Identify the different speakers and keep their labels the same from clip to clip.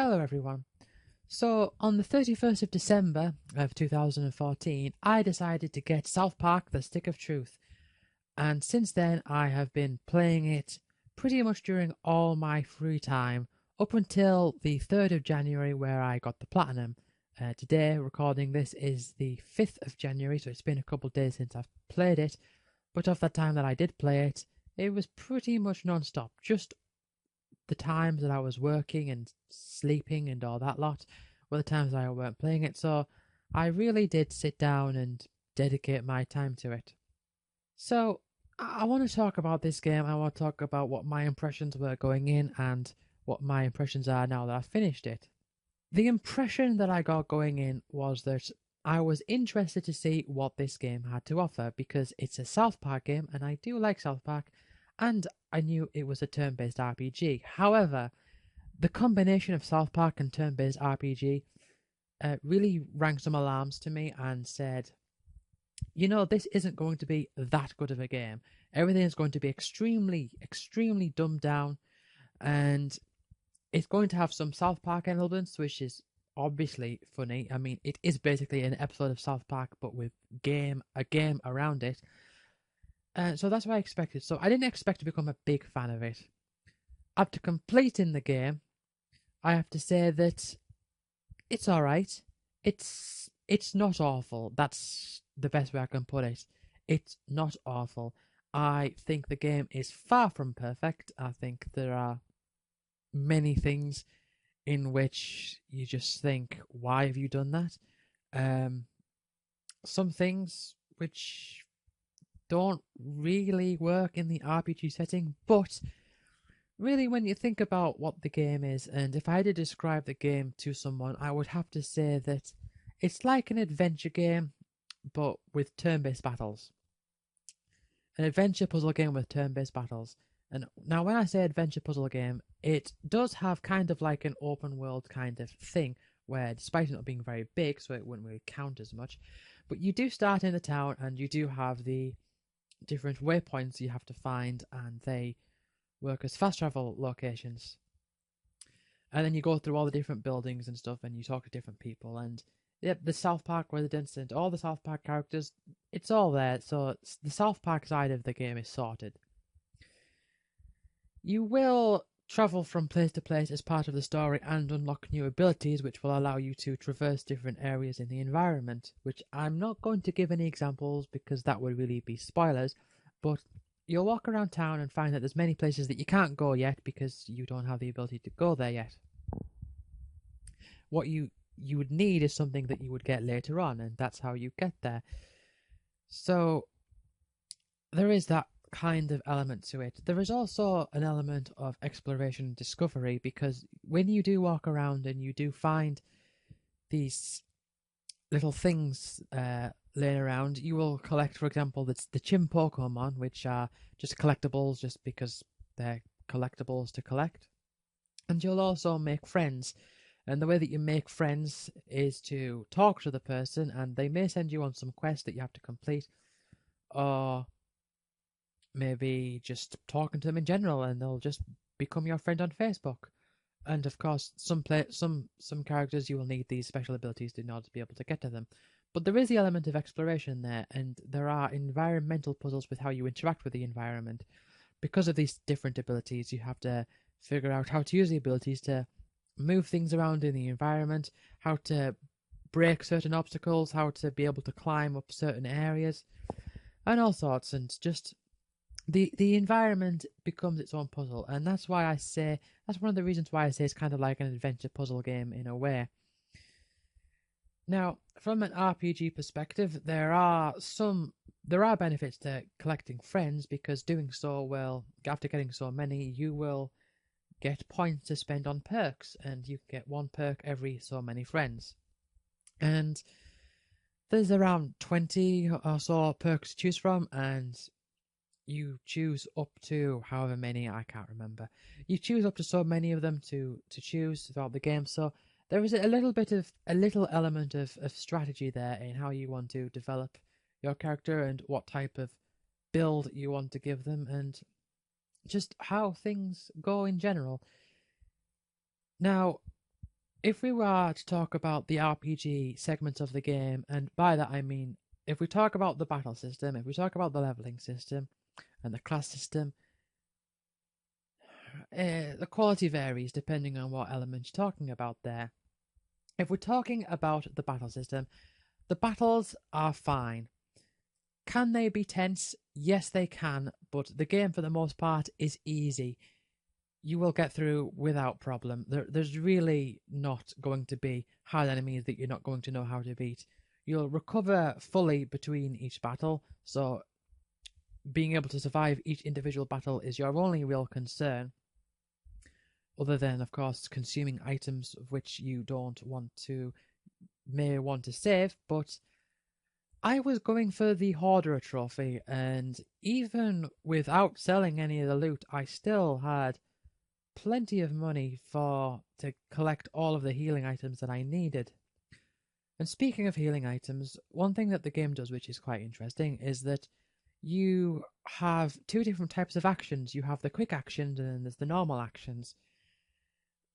Speaker 1: Hello everyone. So on the 31st of December of 2014, I decided to get South Park The Stick of Truth. And since then, I have been playing it pretty much during all my free time up until the 3rd of January where I got the Platinum. Today, recording this, is the 5th of January, so it's been a couple of days since I've played it. But of that time that I did play it, it was pretty much non-stop. Just the times that I was working and sleeping and all that lot were the times I weren't playing it, so I really did sit down and dedicate my time to it. So I want to talk about this game. I want to talk about what my impressions were going in and what my impressions are now that I've finished it. The impression that I got going in was that I was interested to see what this game had to offer because it's a South Park game and I do like South Park, and I knew it was a turn-based RPG. However, the combination of South Park and turn-based RPG really rang some alarms to me and said, this isn't going to be that good of a game. Everything is going to be extremely, extremely dumbed down, and it's going to have some South Park elements, which is obviously funny. I mean, it is basically an episode of South Park, but with a game around it. So that's what I expected. So I didn't expect to become a big fan of it. After completing the game, I have to say that it's alright. It's not awful. That's the best way I can put it. It's not awful. I think the game is far from perfect. I think there are many things in which you just think, why have you done that? Some things which don't really work in the RPG setting, but really when you think about what the game is, and if I had to describe the game to someone, I would have to say that it's like an adventure game, but with turn-based battles. An adventure puzzle game with turn-based battles. And now when I say adventure puzzle game, it does have kind of like an open world kind of thing, where despite it not being very big, so it wouldn't really count as much, but you do start in the town and you do have the different waypoints you have to find, and they work as fast travel locations. And then you go through all the different buildings and stuff, and you talk to different people, and yep, the South Park residents and all the South Park characters, it's all there. So the South Park side of the game is sorted. You will travel from place to place as part of the story and unlock new abilities which will allow you to traverse different areas in the environment, which I'm not going to give any examples because that would really be spoilers, but you'll walk around town and find that there's many places that you can't go yet because you don't have the ability to go there yet. What you would need is something that you would get later on, and that's how you get there. So there is that kind of element to it. There is also an element of exploration and discovery, because when you do walk around and you do find these little things laying around, you will collect, for example, the Chim Pokemon, which are just collectibles just because they're collectibles to collect. And you'll also make friends. And the way that you make friends is to talk to the person, and they may send you on some quest that you have to complete, or maybe just talking to them in general, and they'll just become your friend on Facebook. And of course, some characters you will need these special abilities in order to be able to get to them. But there is the element of exploration there, and there are environmental puzzles with how you interact with the environment. Because of these different abilities, you have to figure out how to use the abilities to move things around in the environment, how to break certain obstacles, how to be able to climb up certain areas, and all sorts. And just the environment becomes its own puzzle, and that's one of the reasons why I say it's kind of like an adventure puzzle game in a way. Now, from an RPG perspective, there are benefits to collecting friends, because doing so will, after getting so many, you will get points to spend on perks, and you get one perk every so many friends. And there's around 20 or so perks to choose from, and you choose up to however many, I can't remember. You choose up to so many of them to choose throughout the game, so there is a little element of strategy there in how you want to develop your character and what type of build you want to give them, and just how things go in general. Now, if we were to talk about the RPG segments of the game, and by that I mean if we talk about the battle system, if we talk about the leveling system and the class system, the quality varies depending on what element you're talking about there. If we're talking about the battle system, the battles are fine. Can they be tense? Yes, they can, but the game for the most part is easy. You will get through without problem. There's really not going to be hard enemies that you're not going to know how to beat. You'll recover fully between each battle, so being able to survive each individual battle is your only real concern, other than, of course, consuming items of which you may want to save. But I was going for the Hoarder trophy, and even without selling any of the loot, I still had plenty of money to collect all of the healing items that I needed. And speaking of healing items, one thing that the game does which is quite interesting is that you have two different types of actions. You have the quick actions and then there's the normal actions.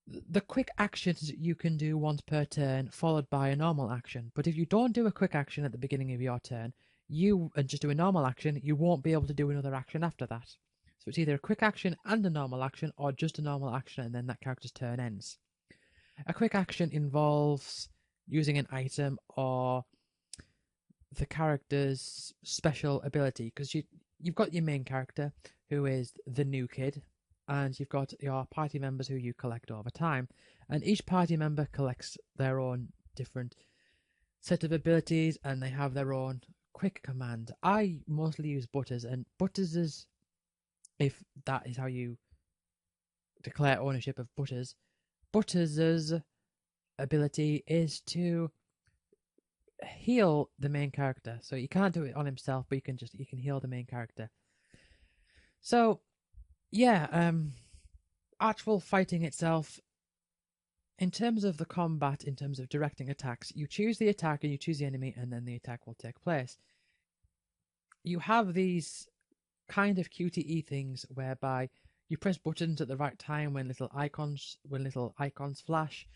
Speaker 1: The quick actions you can do once per turn, followed by a normal action. But if you don't do a quick action at the beginning of your turn, and just do a normal action, you won't be able to do another action after that. So it's either a quick action and a normal action, or just a normal action and then that character's turn ends. A quick action involves using an item or the character's special ability, because you've got your main character, who is the new kid, and you've got your party members who you collect over time, and each party member collects their own different set of abilities, and they have their own quick command. I mostly use Butters, and Butters is, if that is how you declare ownership of Butters, Butters' ability is to heal the main character. So you can't do it on himself, but you can heal the main character. So yeah, actual fighting itself, in terms of the combat, in terms of directing attacks, you choose the attack and you choose the enemy, and then the attack will take place. You have these kind of QTE things whereby you press buttons at the right time when little icons flash,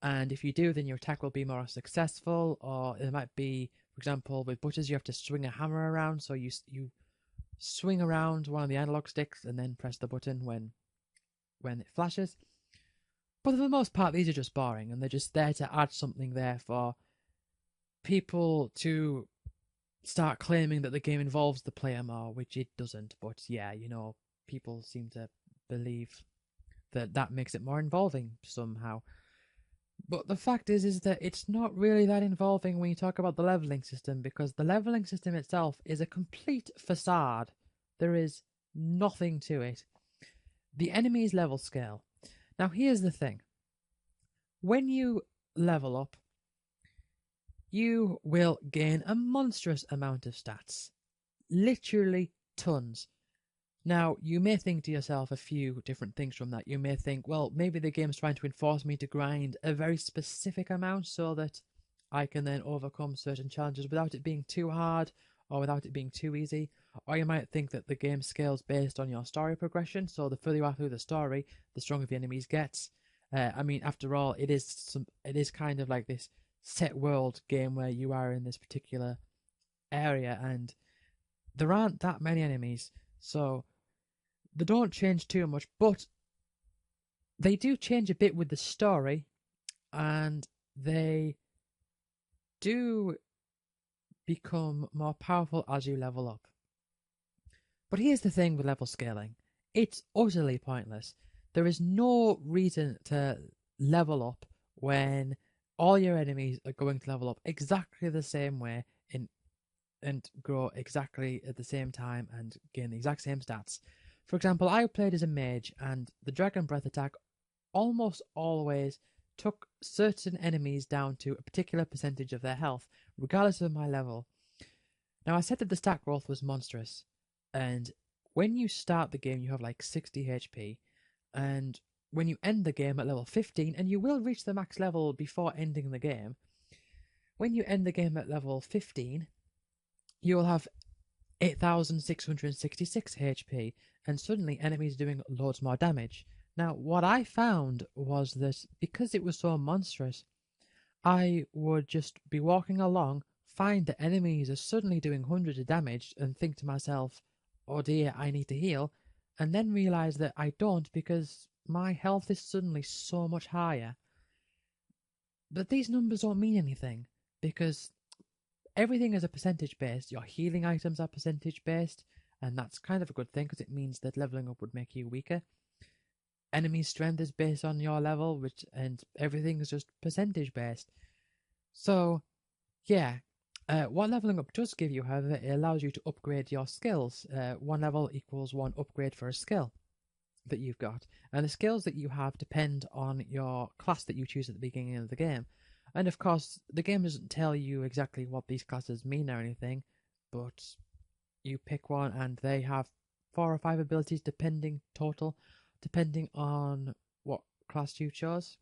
Speaker 1: and if you do, then your attack will be more successful. Or it might be, for example, with Butters, you have to swing a hammer around, so you swing around one of the analog sticks and then press the button when it flashes. But for the most part, these are just boring, and they're just there to add something there for people to start claiming that the game involves the player more, which it doesn't. But yeah, people seem to believe that makes it more involving somehow. But the fact is that it's not really that involving when you talk about the leveling system, because the leveling system itself is a complete facade. There is nothing to it. The enemy's level scale. Now, here's the thing. When you level up, you will gain a monstrous amount of stats. Literally tons. Now, you may think to yourself a few different things from that. You may think, well, maybe the game's trying to enforce me to grind a very specific amount so that I can then overcome certain challenges without it being too hard or without it being too easy. Or you might think that the game scales based on your story progression, so the further you are through the story, the stronger the enemies get. After all, it is kind of like this set world game where you are in this particular area, and there aren't that many enemies, so they don't change too much, but they do change a bit with the story, and they do become more powerful as you level up. But here's the thing with level scaling. It's utterly pointless. There is no reason to level up when all your enemies are going to level up exactly the same way and grow exactly at the same time and gain the exact same stats. For example, I played as a mage, and the Dragon Breath attack almost always took certain enemies down to a particular percentage of their health, regardless of my level. Now, I said that the stat growth was monstrous, and when you start the game, you have like 60 HP, and when you end the game at level 15, and you will reach the max level before ending the game, when you end the game at level 15, you will have 8,666 HP, and suddenly enemies are doing loads more damage. Now, what I found was that because it was so monstrous, I would just be walking along, find that enemies are suddenly doing hundreds of damage, and think to myself, oh dear, I need to heal, and then realise that I don't because my health is suddenly so much higher. But these numbers don't mean anything because everything is a percentage based. Your healing items are percentage based, and that's kind of a good thing because it means that leveling up would make you weaker. Enemy strength is based on your level, and everything is just percentage based. So, yeah, what leveling up does give you, however, it allows you to upgrade your skills. One level equals one upgrade for a skill that you've got, and the skills that you have depend on your class that you choose at the beginning of the game. And of course, the game doesn't tell you exactly what these classes mean or anything, but you pick one and they have 4 or 5 abilities depending on what class you chose.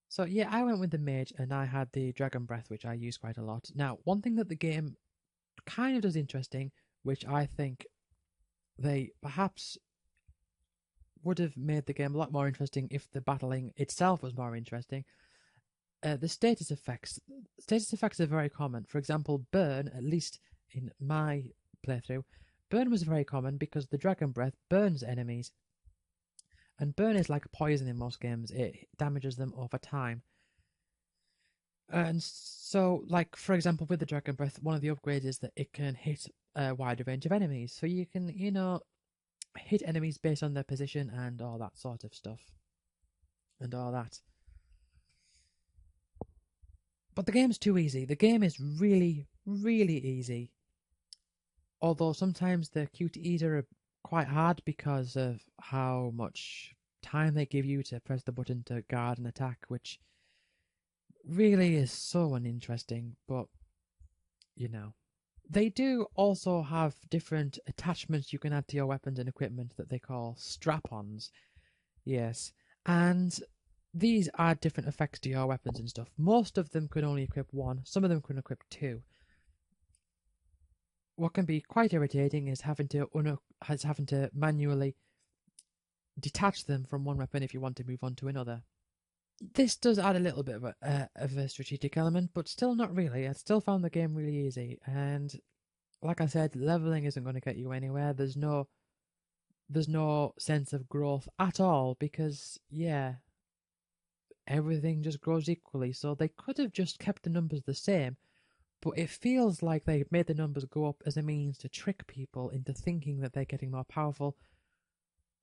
Speaker 1: So yeah, I went with the mage and I had the dragon breath, which I use quite a lot. Now, one thing that the game kind of does interesting, which I think they perhaps would have made the game a lot more interesting if the battling itself was more interesting. The status effects. Status effects are very common. For example, burn, at least in my playthrough, burn was very common because the dragon breath burns enemies. And burn is like poison in most games. It damages them over time. And so, like, for example, with the dragon breath, one of the upgrades is that it can hit a wider range of enemies. So you can, hit enemies based on their position and all that sort of stuff. And all that. But the game's too easy. The game is really, really easy. Although sometimes the QTEs are quite hard because of how much time they give you to press the button to guard and attack, which really is so uninteresting, but They do also have different attachments you can add to your weapons and equipment that they call strap-ons. Yes. And these add different effects to your weapons and stuff. Most of them can only equip one, some of them can equip two. What can be quite irritating is having to manually detach them from one weapon if you want to move on to another. This does add a little bit of a strategic element, but still not really. I still found the game really easy, and like I said, leveling isn't going to get you anywhere. There's no sense of growth at all because everything just grows equally. So they could have just kept the numbers the same, but it feels like they made the numbers go up as a means to trick people into thinking that they're getting more powerful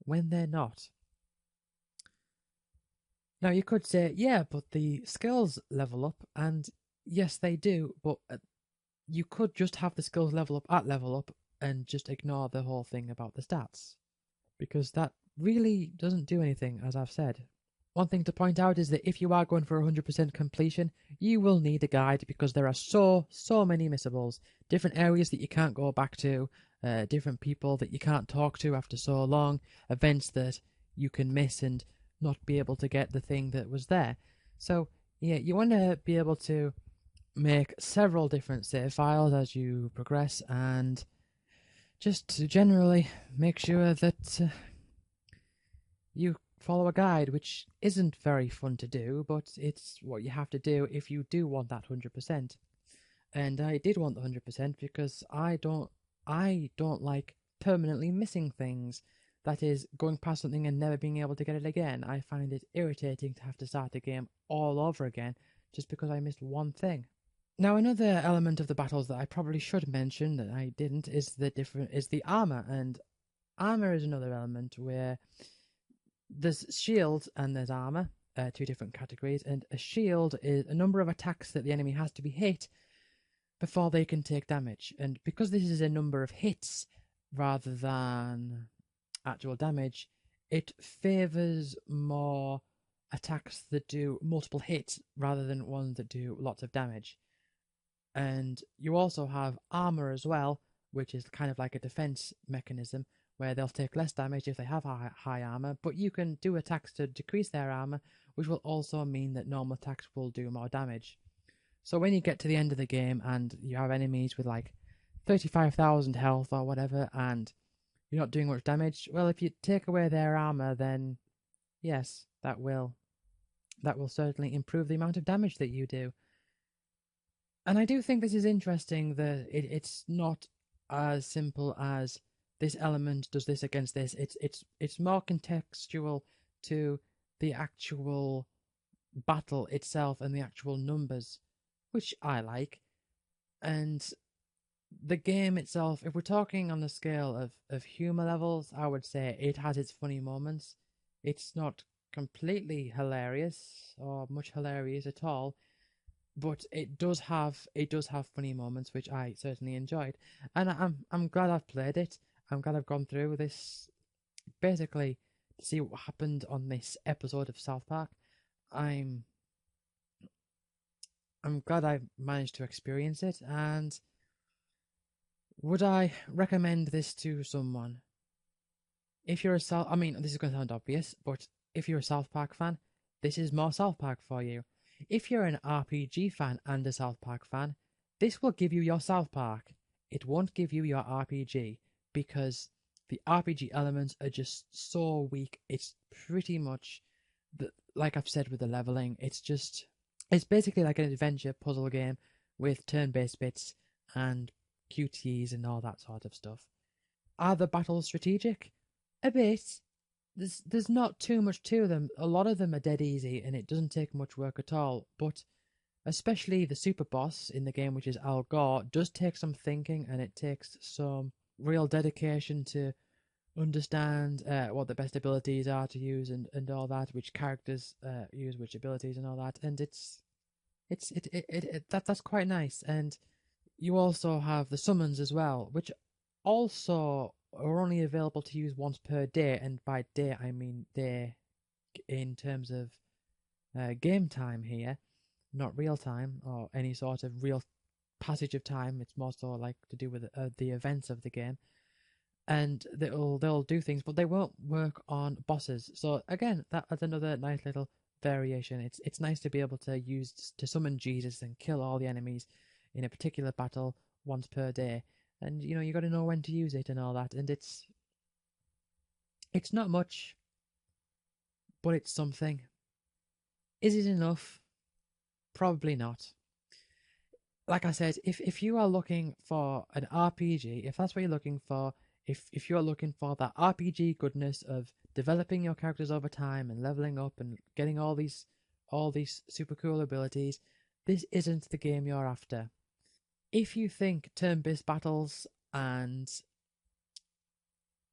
Speaker 1: when they're not. Now you could say, yeah, but the skills level up, and yes, they do, but you could just have the skills level up at level up and just ignore the whole thing about the stats, because that really doesn't do anything, as I've said. One thing to point out is that if you are going for 100% completion, you will need a guide because there are so many missables, different areas that you can't go back to, different people that you can't talk to after so long, events that you can miss and not be able to get the thing that was there. So yeah, you want to be able to make several different save files as you progress, and just to generally make sure that you follow a guide, which isn't very fun to do, but it's what you have to do if you do want that 100%. And I did want the 100% because I don't like permanently missing things. That is, going past something and never being able to get it again. I find it irritating to have to start the game all over again just because I missed one thing. Now, another element of the battles that I probably should mention that I didn't is the armor, and armor is another element where there's shield and there's armor, two different categories, and a shield is a number of attacks that the enemy has to be hit before they can take damage. And because this is a number of hits rather than actual damage, it favors more attacks that do multiple hits rather than ones that do lots of damage. And you also have armor as well, which is kind of like a defense mechanism where they'll take less damage if they have high armor, but you can do attacks to decrease their armor, which will also mean that normal attacks will do more damage. So when you get to the end of the game and you have enemies with like 35,000 health or whatever, and you're not doing much damage. Well, if you take away their armor, then yes, that will certainly improve the amount of damage that you do. And I do think this is interesting that it's not as simple as this element does this against this. It's more contextual to the actual battle itself and the actual numbers, which I like. And the game itself, if we're talking on the scale of humor levels, I would say it has its funny moments. It's not completely hilarious or much hilarious at all, but it does have funny moments, which I certainly enjoyed, and I'm glad I've played it. I'm glad I've gone through this basically to see what happened on this episode of South Park. I'm I'm glad I managed to experience it, and would I recommend this to someone? If you're a South, I mean, this is going to sound obvious, but if you're a South Park fan, this is more South Park for you. If you're an RPG fan and a South Park fan, this will give you your South Park. It won't give you your RPG because the RPG elements are just so weak. It's pretty much, like I've said with the leveling, it's basically like an adventure puzzle game with turn-based bits and QTEs and all that sort of stuff. Are the battles strategic? A bit. There's not too much to them. A lot of them are dead easy, and it doesn't take much work at all. But especially the super boss in the game, which is Al Gore, does take some thinking, and it takes some real dedication to understand what the best abilities are to use and all that, which characters use which abilities and all that. And that's quite nice. And you also have the summons as well, which also are only available to use once per day, and by day I mean day in terms of game time here, not real time or any sort of real passage of time. It's more so like to do with the events of the game, and they'll do things, but they won't work on bosses. So again, that's another nice little variation. It's nice to be able to use to summon Jesus and kill all the enemies in a particular battle once per day. And you got to know when to use it and all that. And it's not much, but it's something. Is it enough? Probably not. Like I said, if you are looking for an RPG, if that's what you're looking for, if you're looking for that RPG goodness of developing your characters over time and leveling up and getting all these super cool abilities, this isn't the game you're after. If you think turn-based battles and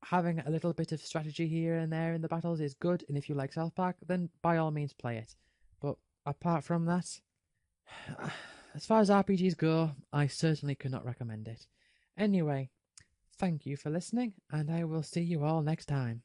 Speaker 1: having a little bit of strategy here and there in the battles is good, and if you like South Park, then by all means play it. But apart from that, as far as RPGs go, I certainly could not recommend it. Anyway, thank you for listening, and I will see you all next time.